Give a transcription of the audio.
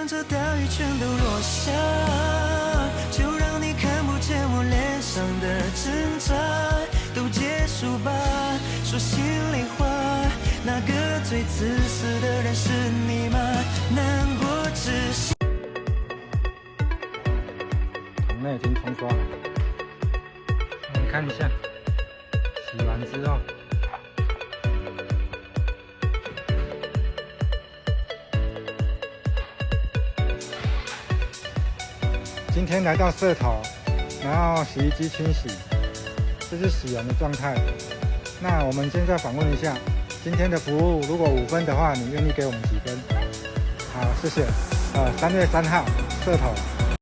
让这大雨全都落下，就让你看不见我脸上的挣扎，都结束吧。说心里话，那个最自私的人是你吗？难过只是。桶内已经冲刷好了，你看一下，洗完之后。 今天来到社头，然后洗衣机清洗，这是洗完的状态。那我们现在访问一下，今天的服务如果5分的话，你愿意给我们几分？好，谢谢。3月3号，社头。